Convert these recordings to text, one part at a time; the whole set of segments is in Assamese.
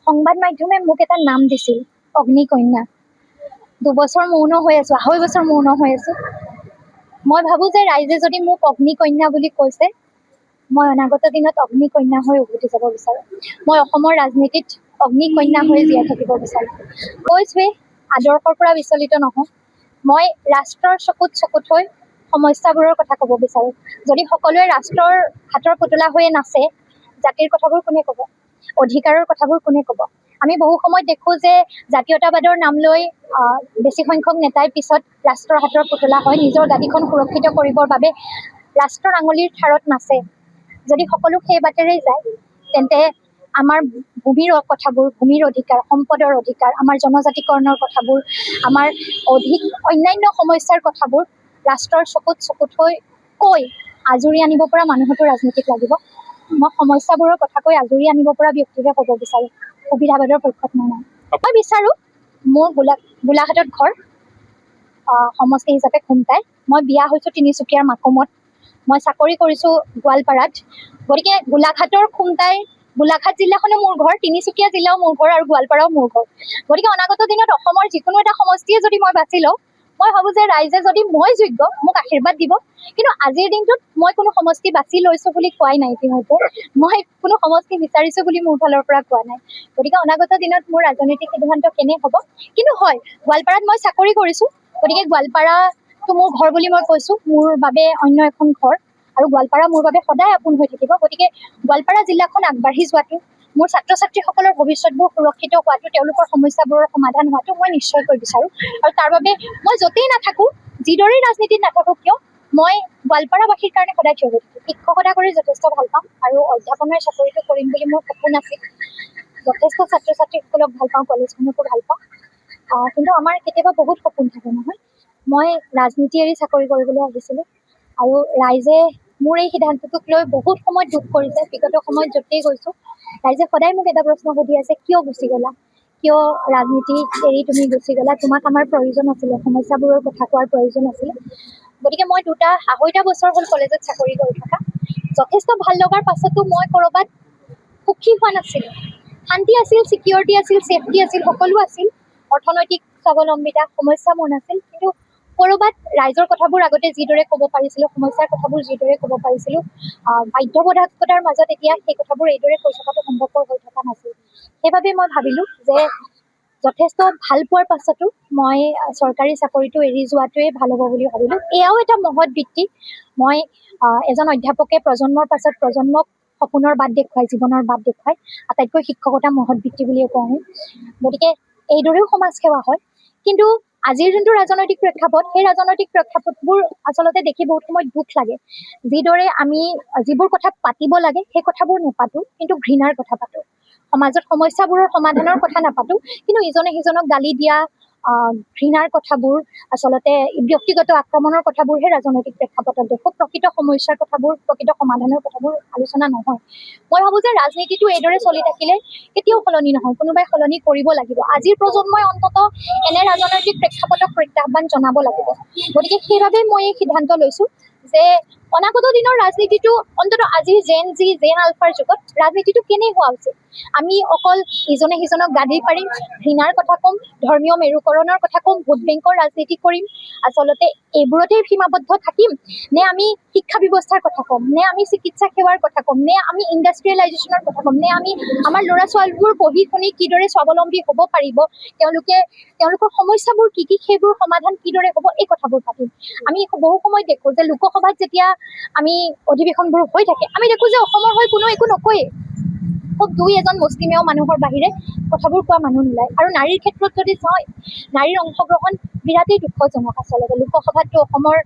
সংবাদ মাধ্যমে মোক এটা নাম দিছিল, অগ্নিকন্যা। 2 বছৰ মৌন হৈ আছো, 2.5 বছৰ মৌন হৈ আছো। মই ভাবো যে ৰাইজে যদি মোক অগ্নিকন্যা বুলি কৈছে, মই অনাগত দিনত অগ্নিকন্যা হৈ উভতি যাব বিচাৰো। মই অসমৰ ৰাজনীতিত অগ্নিকন্যা হৈ জীয়াই থাকিব বিচাৰো। কৈছোৱেই, আদৰ্শৰ পৰা বিচলিত নহওঁ। মই ৰাষ্ট্ৰৰ চকুত চকুত হৈ সমস্যাবোৰৰ কথা ক'ব বিচাৰো। যদি সকলোৱে ৰাষ্ট্ৰৰ হাতৰ পুতলা হৈয়ে নাচে, জাতিৰ কথাবোৰ কোনে ক'ব? অধিকাৰৰ কথাবোৰ কোনে ক'ব? আমি বহু সময়ত দেখো যে জাতীয়তাবাদৰ নাম লৈ বেছি সংখ্যক নেতাই পিছত ৰাষ্ট্ৰৰ হাতৰ পুতলা হয়, নিজৰ গাদীখন সুৰক্ষিত কৰিবৰ বাবে ৰাষ্ট্ৰৰ আঙুলিৰ ঠাৰত নাচে। যদি সকলো সেই বাটেৰেই যায়, তেন্তে আমাৰ ভূমিৰ কথাবোৰ, ভূমিৰ অধিকাৰ, সম্পদৰ অধিকাৰ, আমাৰ জনজাতিকৰণৰ কথাবোৰ, আমাৰ অন্যান্য সমস্যাৰ কথাবোৰ ৰাষ্ট্ৰৰ চকুত চকুত হৈ কৈ আজৰি আনিব পৰা মানুহতো ৰাজনীতিত লাগিব। মই সমস্যাবোৰৰ কথা কৈ আজৰি আনিব পৰা ব্যক্তিহে ক'ব বিচাৰোঁ, সুবিধাবাদৰ পক্ষত মই নাই। মই বিচাৰোঁ, মোৰ গোলাঘাটত ঘৰ, সমষ্টি হিচাপে খুমটাই। মই বিয়া হৈছোঁ তিনিচুকীয়াৰ মাকুমত। মই চাকৰি কৰিছোঁ গোৱালপাৰাত। গতিকে গোলাঘাটৰ খুমটাই, গোলাঘাট জিলাখনো মোৰ ঘৰ, তিনিচুকীয়া জিলাও মোৰ ঘৰ আৰু গোৱালপাৰাও মোৰ ঘৰ। গতিকে অনাগত দিনত অসমৰ যিকোনো এটা সমষ্টিয়ে যদি মই বাছি লওঁ, মই ভাবোঁ যে ৰাইজে যদি মই যোগ্য, মোক আশীৰ্বাদ দিব। কিন্তু আজিৰ দিনটোত মই কোনো সমষ্টি বাছি লৈছোঁ বুলি কোৱাই নাই। ইতিমধ্যে মই কোনো সমষ্টি বিচাৰিছোঁ বুলি মোৰ ফালৰ পৰা কোৱা নাই। গতিকে অনাগত দিনত মোৰ ৰাজনৈতিক সিদ্ধান্ত কেনে হ'ব। কিন্তু হয়, গোৱালপাৰাত মই চাকৰি কৰিছোঁ, গতিকে গোৱালপাৰাটো মোৰ ঘৰ বুলি মই কৈছোঁ। মোৰ বাবে অন্য এখন ঘৰ, আৰু গোৱালপাৰা মোৰ বাবে সদায় আপোন হৈ থাকিব। গতিকে গোৱালপাৰা জিলাখন আগবাঢ়ি যোৱাটো, মোৰ ছাত্ৰ ছাত্ৰীসকলৰ ভৱিষ্যতবোৰ সুৰক্ষিত হোৱাটো, তেওঁলোকৰ সমস্যাবোৰৰ সমাধান হোৱাটো মই নিশ্চয়কৈ বিচাৰোঁ। আৰু তাৰ বাবে মই য'তেই নাথাকোঁ, যিদৰেই ৰাজনীতিত নাথাকোঁ কিয়, মই গোৱালপাৰাবাসীৰ কাৰণে সদায় থিয় হৈ থাকিম। শিক্ষকতা কৰি যথেষ্ট ভাল পাওঁ আৰু অধ্যাপনাৰ চাকৰিটো কৰিম বুলি মোৰ সপোন আছিল। যথেষ্ট ছাত্ৰ ছাত্ৰীসকলক ভাল পাওঁ, কলেজখনকো ভাল পাওঁ। কিন্তু আমাৰ কেতিয়াবা বহুত সপোন থাকে নহয়। মই ৰাজনীতি এৰি চাকৰি কৰিবলৈ আহিছিলোঁ, আৰু ৰাইজে মোৰ এই সিদ্ধান্তটোক লৈ বহুত সময়ত দুখ কৰিছে। বিগত সময়ত য'তেই গৈছোঁ, ৰাইজে সদায় মোক এটা প্ৰশ্ন সুধি আছে, কিয় গুচি গ'লা? কিয় ৰাজনীতি এৰি তুমি গুচি গ'লা? তোমাক আমাৰ প্ৰয়োজন আছিলে, সমস্যাবোৰৰ কথা কোৱাৰ প্ৰয়োজন আছিলে। গতিকে মই 2.5 বছৰ হ'ল কলেজত চাকৰি কৰি থকা। যথেষ্ট ভাল লগাৰ পাছতো মই ক'ৰবাত সুখী হোৱা নাছিলোঁ। শান্তি আছিল, ছিকিউৰিটি আছিল, ছেফটি আছিল, সকলো আছিল। অৰ্থনৈতিক স্বাৱলম্বিতা, সমস্যা মোৰ নাছিল। কিন্তু ক'ৰবাত ৰাইজৰ কথাবোৰ আগতে যিদৰে ক'ব পাৰিছিলোঁ, সমস্যাৰ কথাবোৰ যিদৰে ক'ব পাৰিছিলোঁ, বাধ্যবাধকতাৰ মাজত এতিয়া সেই কথাবোৰ এইদৰে কৈ থকাটো সম্ভৱপৰ হৈ থকা নাছিল। সেইবাবে মই ভাবিলোঁ যে যথেষ্ট ভাল পোৱাৰ পাছতো মই চৰকাৰী চাকৰিটো এৰি যোৱাটোৱেই ভাল হ'ব বুলি ভাবিলোঁ। এয়াও এটা মহৎ বৃত্তি। মই এজন অধ্যাপকে প্ৰজন্মৰ পাছত প্ৰজন্মক সপোনৰ বাট দেখুৱাই, জীৱনৰ বাট দেখুৱাই। আটাইতকৈ শিক্ষকতা মহৎ বৃত্তি বুলিয়ে কওঁ আমি। গতিকে এইদৰেও সমাজ সেৱা হয়। কিন্তু আজিৰ যোনটো ৰাজনৈতিক প্ৰেক্ষাপট, সেই ৰাজনৈতিক প্ৰেক্ষাপটবোৰ আচলতে দেখি বহুত সময়ত দুখ লাগে। যিদৰে আমি যিবোৰ কথা পাতিব লাগে সেই কথাবোৰ নেপাতোঁ, কিন্তু ঘৃণাৰ কথা পাতোঁ। সমাজত সমস্যাবোৰৰ সমাধানৰ কথা নাপাতোঁ, কিন্তু ইজনে সিজনক গালি দিয়া, ঘৃণাৰ কথাবোৰ, আচলতে ব্যক্তিগত আক্ৰমণৰ কথাবোৰহে ৰাজনৈতিক প্ৰেক্ষাপটত দেখোঁ। প্ৰকৃত সমস্যাৰ কথাবোৰ, প্ৰকৃত সমাধানৰ কথাবোৰ আলোচনা নহয়। মই ভাবোঁ যে ৰাজনীতিটো এইদৰে চলি থাকিলে কেতিয়াও সলনি নহয়, কোনোবাই সলনি কৰিব লাগিব। আজিৰ প্ৰজন্মই অন্ততঃ এনে ৰাজনৈতিক প্ৰেক্ষাপটক প্ৰত্যাহ্বান জনাব লাগিব। গতিকে সেইবাবে মই এই সিদ্ধান্ত লৈছোঁ যে অনাগত দিনৰ ৰাজনীতিটো, অন্ততঃ আজিৰ জেন আলফাৰ যুগত ৰাজনীতিটো কেনে হোৱা উচিত। আমি অকল ইজনে সিজনক গালি পাৰিম, ঘৃণাৰ কথা ক'ম, ধৰ্মীয় মেৰুকৰণৰ কথা ক'ম, ভোট বেংকৰ ৰাজনীতি কৰিম, আচলতে এইবোৰতেই সীমাবদ্ধ থাকিম, নে আমি শিক্ষা ব্যৱস্থাৰ কথা ক'ম, নে আমি চিকিৎসা সেৱাৰ কথা ক'ম, নে আমি ইণ্ডাষ্ট্ৰিয়েলাইজেশ্যনৰ কথা ক'ম, নে আমি আমাৰ ল'ৰা ছোৱালীবোৰ পঢ়ি শুনি কিদৰে স্বাৱলম্বী হ'ব পাৰিব, তেওঁলোকৰ সমস্যাবোৰ কি কি, সেইবোৰ সমাধান কিদৰে হ'ব, এই কথাবোৰ পাতিম। আমি বহু সময়ত দেখোঁ যে লোকসভাত যেতিয়া আমি অধিৱেশনবোৰ হৈ থাকে, আমি দেখোঁ যে অসমৰ হৈ কোনো একো নকয়েই। খুব 2-এজন মুষ্টিমেয় মানুহৰ বাহিৰে কথাবোৰ কোৱা মানুহ নোলায়। আৰু নাৰীৰ ক্ষেত্ৰত যদি চাওঁ, নাৰীৰ অংশগ্ৰহণ বিৰাটেই দুখজনক। আচলতে লোকসভাততো অসমৰ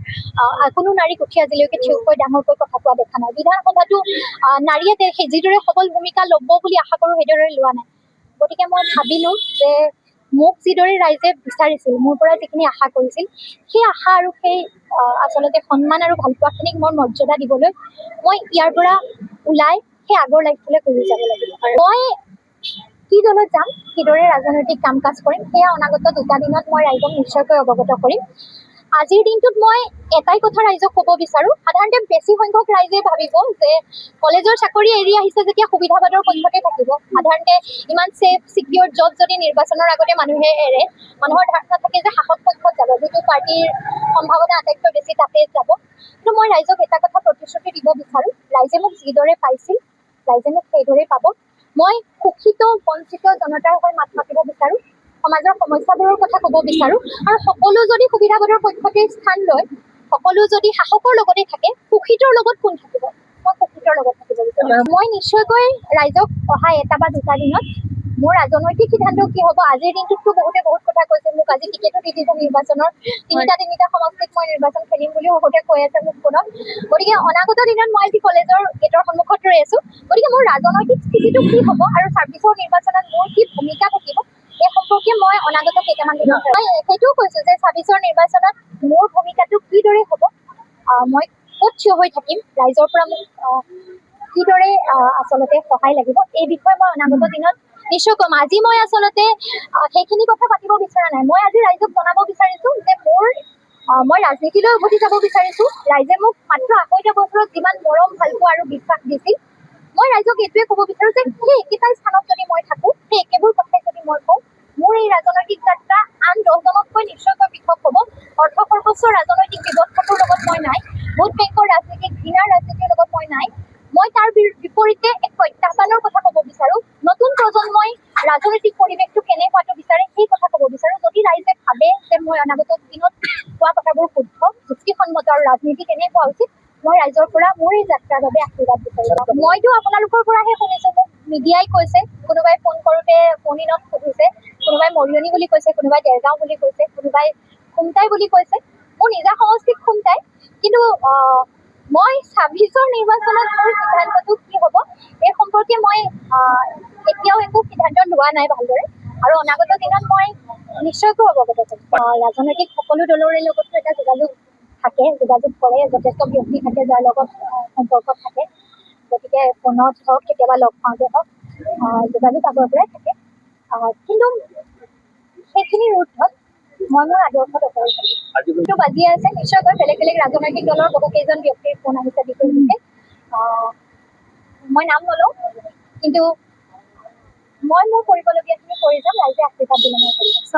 কোনো নাৰীক উঠি আজিলৈকে থিয়কৈ ডাঙৰকৈ কথা কোৱা দেখা নাই। বিধানসভাতো নাৰীয়ে যিদৰে সবল ভূমিকা ল'ব বুলি আশা কৰোঁ, সেইদৰে লোৱা নাই। গতিকে মই ভাবিলোঁ যে মোক যিদৰে ৰাইজে বিচাৰিছিল, মোৰ পৰা যিখিনি আশা কৰিছিল, সেই আশা আৰু সেই আচলতে সন্মান আৰু ভালপোৱাখিনিক মই মৰ্যাদা দিবলৈ মই ইয়াৰ পৰা ওলাই সেই আগৰ লাইফটোলৈ ঘূৰি যাব লাগিব। মই কি দলত যাম, কিদৰে ৰাজনৈতিক কাম কাজ কৰিম, সেয়া অনাগত 2টা দিনত মই ৰাইজক নিশ্চয়কৈ অৱগত কৰিম। আজিৰ দিনটোত মই এটাই কথা ৰাইজক ক'ব বিচাৰোঁ, সাধাৰণতে বেছি সংখ্যক ৰাইজে ভাবিব যে কলেজৰ চাকৰি এৰি আহিছে যেতিয়া সুবিধাবাদৰ পক্ষতে থাকিব। সাধাৰণতে ইমান ছেফ ছিকিউৰ জব যদি নিৰ্বাচনৰ আগতে মানুহে এৰে, মানুহৰ ধাৰণা থাকে যে শাসক পক্ষত যাব, যিটো পাৰ্টীৰ সম্ভাৱনা আটাইতকৈ বেছি তাতে যাব। কিন্তু মই ৰাইজক এটা কথা প্ৰতিশ্ৰুতি দিব বিচাৰোঁ, ৰাইজে মোক যিদৰে পাইছিল ৰাইজে মোক সেইদৰেই পাব। মই শোষিত বঞ্চিত জনতাৰ হৈ মাত মাতিব বিচাৰোঁ, সমাজৰ সমস্যাবোৰৰ কথা ক'ব বিচাৰোঁ, আৰু সকলো যদি সুবিধাবাদৰ পক্ষতে স্থান লয়, সকলো যদি শাসকৰ লগতে থাকে, শোষিতৰ লগত কোন থাকিব? মই শোষিতৰ লগত থাকিব বিচাৰোঁ। মই নিশ্চয়কৈ ৰাইজক অহা এটা বা দুটা দিনত মোৰ ৰাজনৈতিক সিদ্ধান্ত কি হ'ব, আজিৰ দিনটোততো বহুতে বহুত কথা কৈছে, মোক আজি টিকেটো দি দিছে নিৰ্বাচনৰ, তিনিটা সমষ্টিত মই নিৰ্বাচন খেলিম বুলিও বহুতে কৈ আছে মোক ফোনত। গতিকে অনাগত দিনত মই আজি কলেজৰ গেটৰ সন্মুখত ৰৈ আছো। গতিকে মোৰ ৰাজনৈতিক স্থিতিটো কি হ'ব আৰু ২৬ৰ নিৰ্বাচনত মোৰ কি ভূমিকা থাকিব, এই সম্পৰ্কে মই অনাগত কেইটামান দিনত মই সেইটোও কৈছো যে ২৬ৰ নিৰ্বাচনত মোৰ ভূমিকাটো কিদৰে হ'ব, মই ক'ত থিয় হৈ থাকিম, ৰাইজৰ পৰা মোক কিদৰে আচলতে সহায় লাগিব, এই বিষয়ে মই অনাগত দিনত নিশ্চয় ক'ম। আজি মই আচলতে সেইখিনি কথা পাতিব বিচৰা নাই। মই আজি ৰাইজক জনাব বিচাৰিছো যে মই ৰাজনীতিলৈ উভতি যাব বিচাৰিছো। ৰাইজে মোক মাত্ৰ ২৮টা বছৰত যিমান মৰম, ভালপোৱা আৰু বিশ্বাস দিছিল, মই ৰাইজক এইটোৱে ক'ব বিচাৰো যে সেই একেটাই স্থানত যদি মই থাকো, সেই একেবোৰ কথাই যদি মই কওঁ, মোৰ এই ৰাজনৈতিক যাত্ৰা আন ১০জনতকৈ নিশ্চয়কৈ পৃথক হ'ব। অৰ্থ সৰ্বস্ব ৰাজনৈতিক ব্যৱস্থাটোৰ লগত মই নাই, ভোট বেংকৰ ৰাজনীতিক ঘৃণাৰ ৰাজনীতিৰ লগত মই নাই। মই তাৰ বিপৰীতে এক প্ৰত্যাহ্বানৰ কথা ক'ব বিচাৰো। নতুন প্ৰজন্মই ৰাজনৈতিক পৰিৱেশটো কেনে হোৱাটো বিচাৰে সেই কথা ক'ব বিচাৰো। যদি ৰাইজে ভাবে যে মই অনাগত দিনত কোৱা কথাবোৰ শুদ্ধ, যুক্তিসন্মত আৰু ৰাজনীতি কেনে হোৱা উচিত, মই ৰাইজৰ পৰা মোৰ এই যাত্ৰাৰ বাবে আশীৰ্বাদ বিচাৰিম। মইতো আপোনালোকৰ পৰাহে শুনিছো, মোক মিডিয়াই কৈছে, কোনোবাই ফোন কৰোঁতে ফোন ইনত সুধিছে, কোনোবাই মৰিয়নি বুলি কৈছে, কোনোবাই দেৰগাঁও বুলি কৈছে, কোনোবাই খুমটাই বুলি কৈছে। মোৰ নিজা সমষ্টিক খুমটাই, কিন্তু মই ২৬ৰ নিৰ্বাচনত মোৰ সিদ্ধান্তটো কি হ'ব এই সম্পৰ্কে মই এতিয়াও একো সিদ্ধান্ত লোৱা নাই ভালদৰে, আৰু অনাগত দিনত মই নিশ্চয়কৈ অৱগত কৰিম। ৰাজনৈতিক সকলো দলৰে লগতো এটা যোগাযোগ থাকে, যোগাযোগ কৰে, যথেষ্ট ব্যক্তি থাকে যাৰ লগত সম্পৰ্ক থাকে। গতিকে ফোনত হওক, কেতিয়াবা লগ পাওঁতে হওক, যোগাযোগ আগৰ পৰাই থাকে। কিন্তু সেইখিনিৰ ঊৰ্ধত মই মোৰ আদৰ্শত অটল থাকিম। বাজি আছে নিশ্চয়কৈ বেলেগ বেলেগ ৰাজনৈতিক দলৰ বহু কেইজন ব্যক্তিৰ ফোন আহিছে বিশেষ। মই নাম নলওঁ, কিন্তু মই মোৰ কৰিবলগীয়াখিনি কৰি যাম, ৰাইজে আশীৰ্বাদ দিলে মই কৰিম।